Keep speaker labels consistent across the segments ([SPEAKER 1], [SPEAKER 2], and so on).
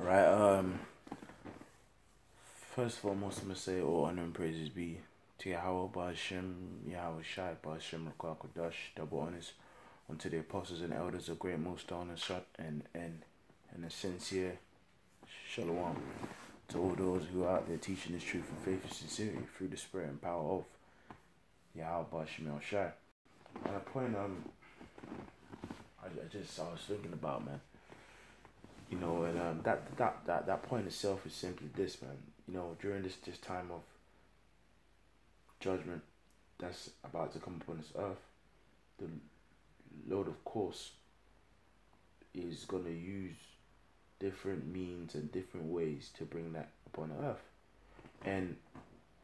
[SPEAKER 1] Right, first of all, most of them say all honor and praises be to Yahweh, Ba'ashem, Yahweh Shai, Ba'ashem, Rakwa Kodash, double honors unto the apostles and elders of GreatMillStone and a sincere shalom to all those who are out there teaching this truth and faith and sincerity through the spirit and power of Yahweh, Ba'ashem, Shai. And a point I was thinking about, man. You know, and that point itself is simply this, man. You know, during this time of judgment that's about to come upon this earth, the Lord, of course, is going to use different means and different ways to bring that upon the earth. And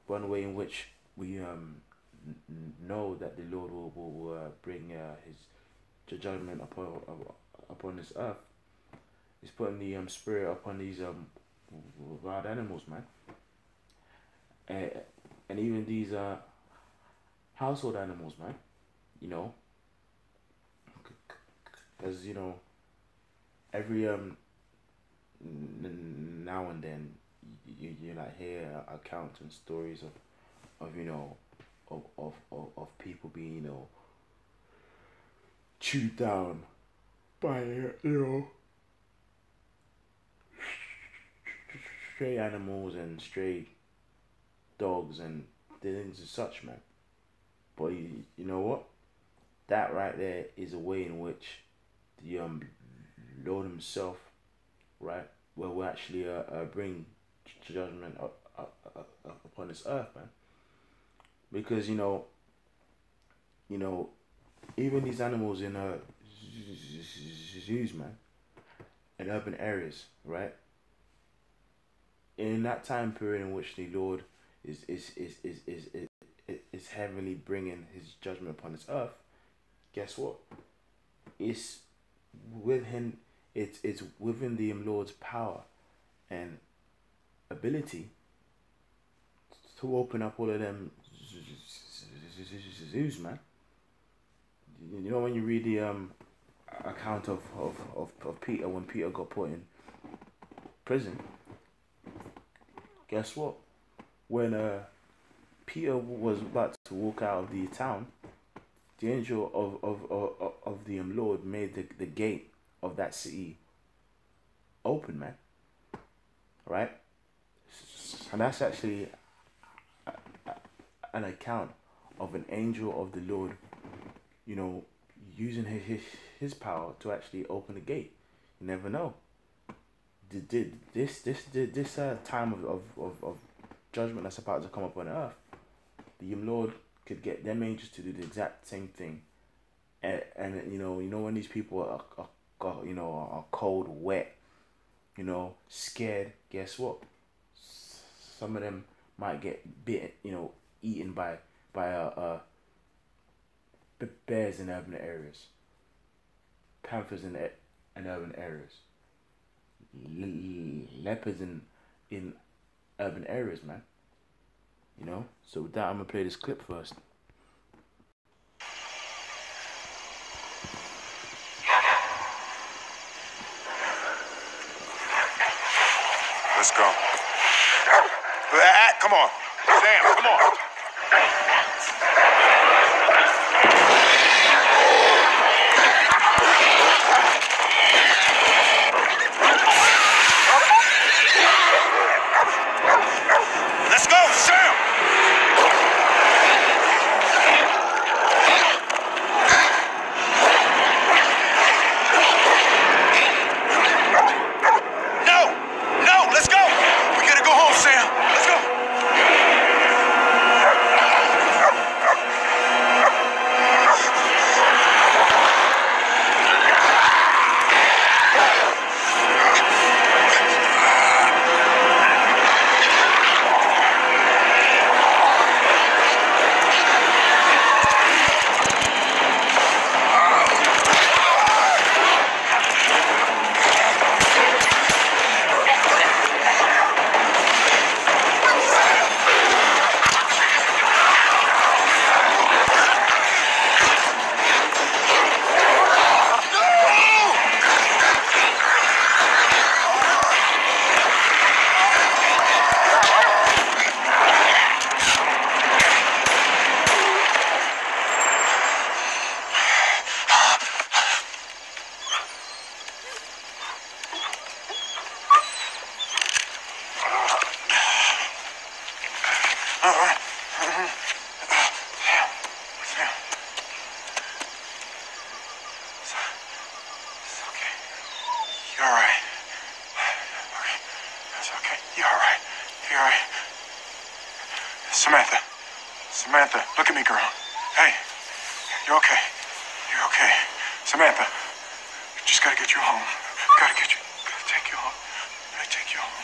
[SPEAKER 1] one way in which we know that the Lord will bring his judgment upon this earth is putting the spirit upon these wild animals, man, and even these household animals, man. You know, because you know, every now and then you like hear accounts and stories of you know of people being, you know, chewed down by, you know, stray animals and stray dogs and things and such, man. But you know what? That right there is a way in which the Lord himself, right, will actually bring judgment upon this earth, man. Because you know, even these animals in zoos, man, in urban areas, right? In that time period in which the Lord is heavily bringing his judgment upon this earth, guess what? It's within the Lord's power and ability to open up all of them zoos, man. You know, when you read the account of Peter, when Peter got put in prison, guess what? When Peter was about to walk out of the town, the angel of the Lord made the gate of that city open, man. Right? And that's actually an account of an angel of the Lord, you know, using his power to actually open the gate. You never know. This time of judgment that's about to come upon earth, the Lord could get them angels to do the exact same thing, and you know when these people are cold, wet, you know, scared. Guess what? Some of them might get bitten, you know, eaten by bears in urban areas, panthers in urban areas, leopards in urban areas, man. You know. So with that, I'm gonna play this clip first.
[SPEAKER 2] Let's go. Come on. Sam, come on. Let's go, Sam! No, let's go! We gotta go home, Sam. Let's go! It's okay. You're all right. Okay. It's okay. You're all right. You're all right. Samantha. Samantha, look at me, girl. Hey. You're okay. You're okay. Samantha. Just gotta get you home. Gotta take you home. Gotta take you home.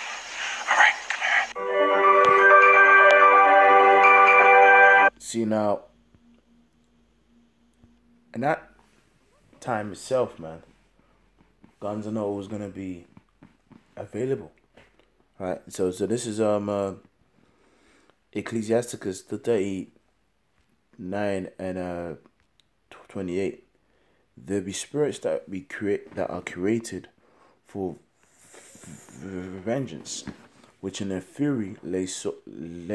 [SPEAKER 2] All right, come here.
[SPEAKER 1] See now, in that time itself, man, guns are not always gonna be available, right? So this is Ecclesiasticus 39 and 28. There be spirits that are created for vengeance, which in their fury lay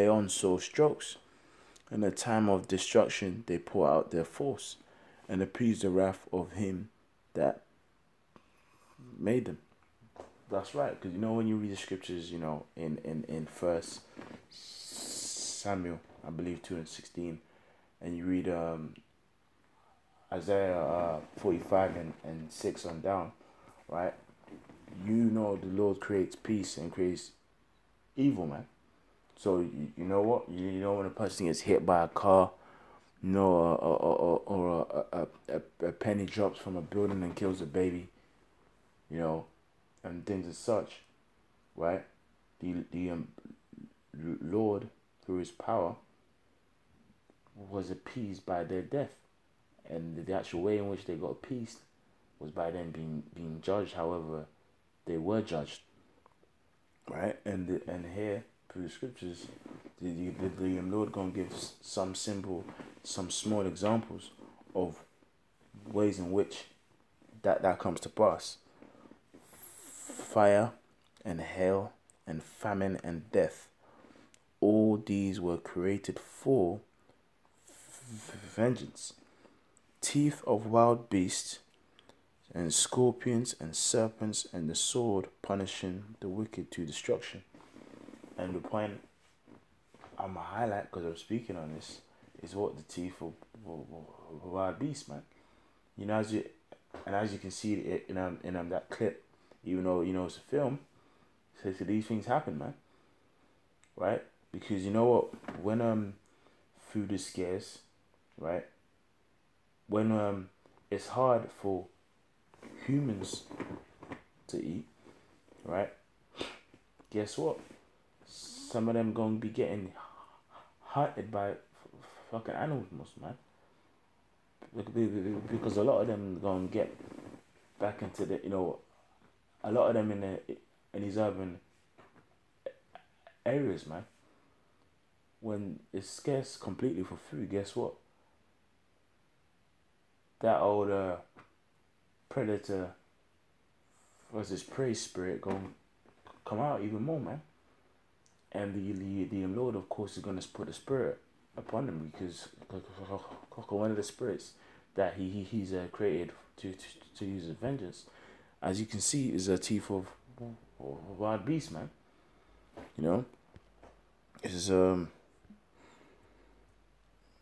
[SPEAKER 1] on sore strokes. In the time of destruction they pour out their force, and appease the wrath of him that made them. That's right, because you know when you read the scriptures, you know, in 1 Samuel, I believe 2:16, and you read Isaiah 45 and 6 on down, right? You know the Lord creates peace and creates evil, man. So you know what? You know when a person gets hit by a car, you know, or a penny drops from a building and kills a baby, you know, and things as such, right? The Lord, through his power, was appeased by their death. And the actual way in which they got appeased was by them being judged. However, they were judged, right? And here through the scriptures, the Lord gonna give some small examples of ways in which that comes to pass. Fire and hail and famine and death, all these were created for vengeance. Teeth of wild beasts and scorpions and serpents and the sword punishing the wicked to destruction. And the point I'm gonna highlight, because I'm speaking on this, is what the teeth of wild beasts, man. You know, as you can see it in that clip, even though you know it's a film, so these things happen, man. Right? Because you know what, when food is scarce, right? When it's hard for humans to eat, right? Guess what? Some of them gonna be getting hunted by fucking animals, man. Because a lot of them gonna get back into the, you know, a lot of them in these urban areas, man. When it's scarce completely for food, guess what? That old predator versus prey spirit gonna come out even more, man. And the Lord, of course, is gonna put a spirit upon them, because one of the spirits that he's created to use as vengeance, as you can see, is a teeth of wild beast, man. You know, it's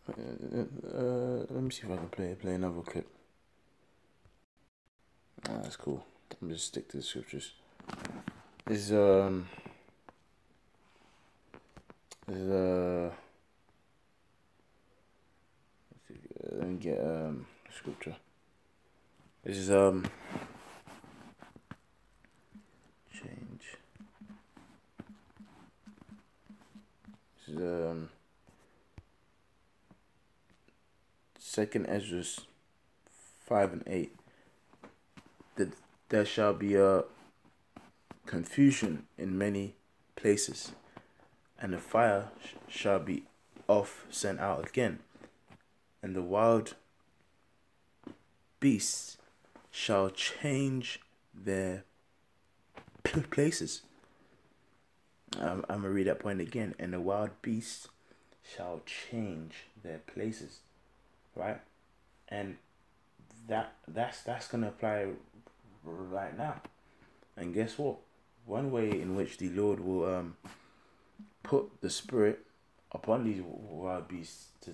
[SPEAKER 1] let me see if I can play another clip. That's cool. Let me just stick to the scriptures. Let me get scripture. This is change. This is 2nd Ezra 5 and 8. That there shall be a confusion in many places, and the fire shall be sent out again, and the wild beasts shall change their places. I'm gonna read that point again. And the wild beasts shall change their places, right? And that's gonna apply right now. And guess what? One way in which the Lord will put the spirit upon these wild beasts to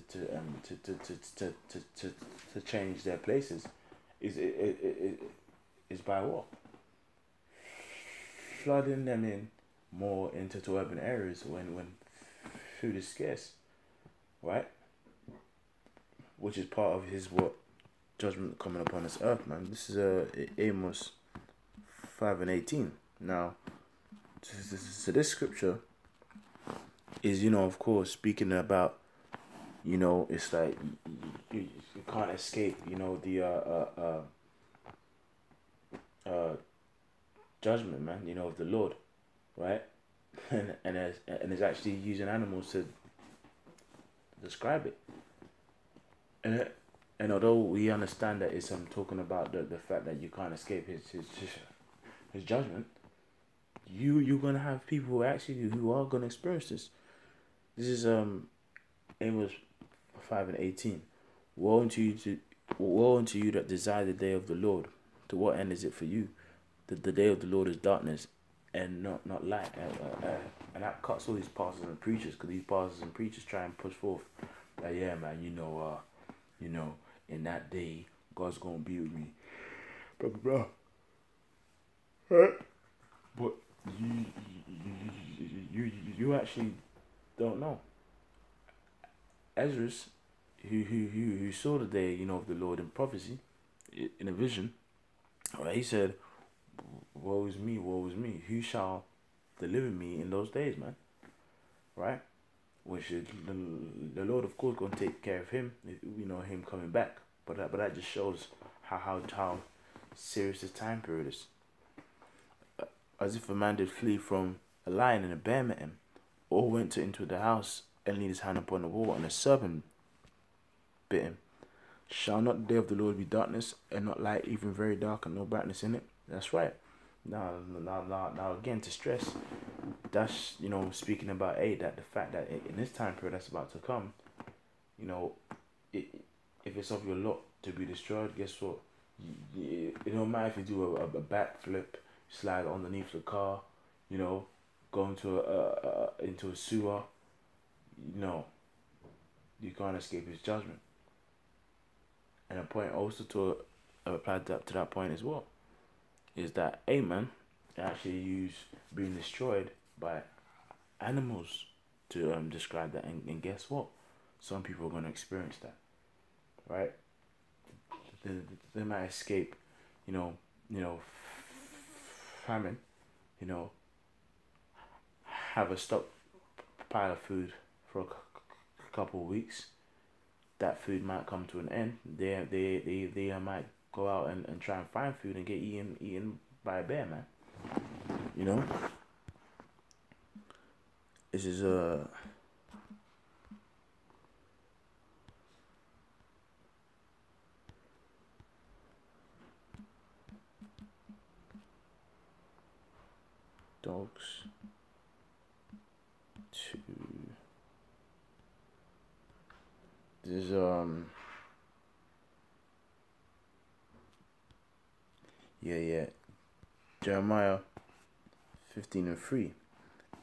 [SPEAKER 1] change their places is by what? Flooding them in more into urban areas when food is scarce, right? Which is part of his judgment coming upon this earth, man. This is Amos 5:18. Now, so this scripture is, of course, speaking about, it's like you can't escape, the judgment, man, of the Lord, right? and it's actually using animals to describe it. And although we understand that it's talking about the fact that you can't escape his judgment, you're gonna have people who are gonna experience this. This is Amos 5:18. Woe unto you that desire the day of the Lord. To what end is it for you? The day of the Lord is darkness and not light. And that cuts all these pastors and preachers, because these pastors and preachers try and push forth that, yeah, man, in that day God's gonna be with me, bro. But you actually don't know. Ezra, who saw the day, of the Lord in prophecy, in a vision, right? He said, woe is me, who shall deliver me in those days, man? Right? Which is the Lord, of course, gonna take care of him, him coming back. But that just shows how serious this time period is. As if a man did flee from a lion and a bear met him, or went into the house and laid his hand upon the wall, and a serpent bit him. Shall not the day of the Lord be darkness, and not light, even very dark, and no brightness in it? That's right. Now again, to stress, that's, speaking about that the fact that in this time period that's about to come, if it's of your lot to be destroyed, guess what? It don't matter if you do a backflip, slide underneath the car, go into a sewer. You can't escape his judgment. And a point also to apply to that point as well is that, man, actually use being destroyed by animals to describe that, and guess what? Some people are going to experience that, right? They might escape, famine, have a stockpile of food for a couple of weeks. That food might come to an end. They might go out and try and find food and get eaten by a bear, man. This is dogs to this is Jeremiah 15:3.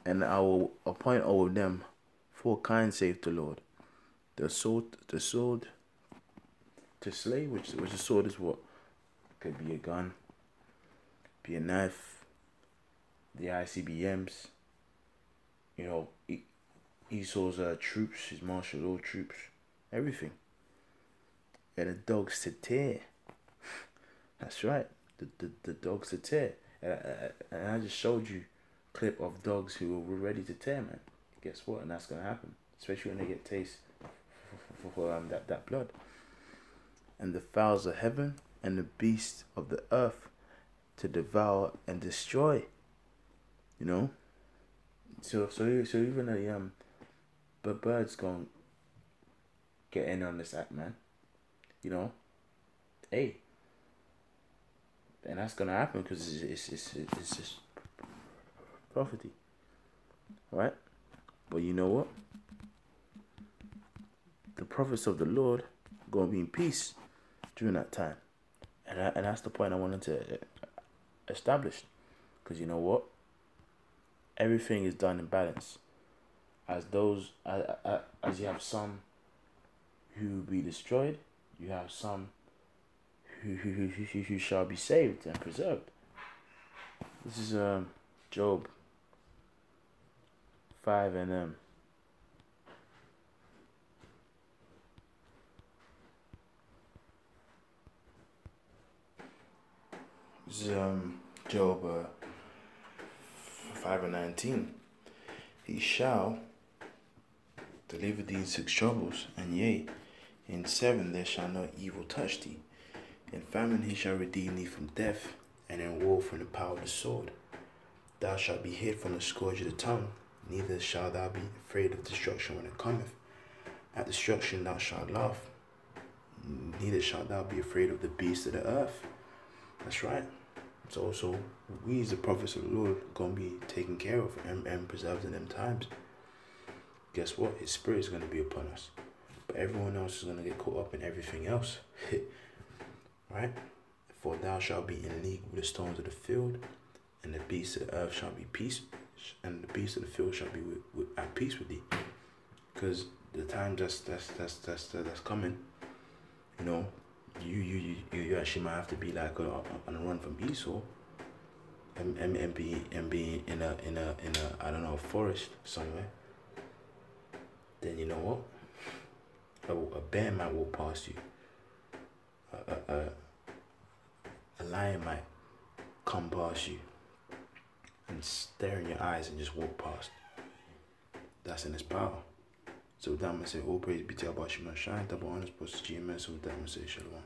[SPEAKER 1] And I will appoint over them 4 kinds, saith the Lord. The sword to slay, which the sword is what? Could be a gun, be a knife, the ICBMs, Esau's troops, his martial law troops, everything. And the dogs to tear. That's right, the dogs to tear. And I just showed you a clip of dogs who were ready to tear, man. Guess what? And that's gonna happen, especially when they get taste for that blood. And the fowls of heaven and the beasts of the earth to devour and destroy. So even the birds gonna get in on this act, man. And that's gonna happen because it's just prophecy, right? But you know what? The prophets of the Lord gonna be in peace during that time, and that's the point I wanted to establish, because you know what? Everything is done in balance. as you have some who will be destroyed, you have some who shall be saved and preserved. This is Job 5 and this is Job 5:19. He shall deliver thee in 6 troubles, and yea, in 7 there shall no evil touch thee. In famine he shall redeem thee from death, and in war from the power of the sword. Thou shalt be hid from the scourge of the tongue, neither shalt thou be afraid of destruction when it cometh. At destruction thou shalt laugh, neither shalt thou be afraid of the beasts of the earth. That's right. So we as the prophets of the Lord gonna be taken care of and preserved in them times. Guess what? His spirit is gonna be upon us, but everyone else is gonna get caught up in everything else. Right? For thou shalt be in league with the stones of the field, and the beasts of the earth shall be peace, and the beasts of the field shall be at peace with thee. Because the time that's coming, you know, you actually might have to be like on a run from Esau, and be in a I don't know, forest somewhere. Then you know what? A bear might walk past you. A lion might come past you and stare in your eyes and just walk past. That's in his power. So with that, I'm going to say, all praise be to Abba Shema Shine, double honors, post GMS, with that, I'm going to say, Shalom.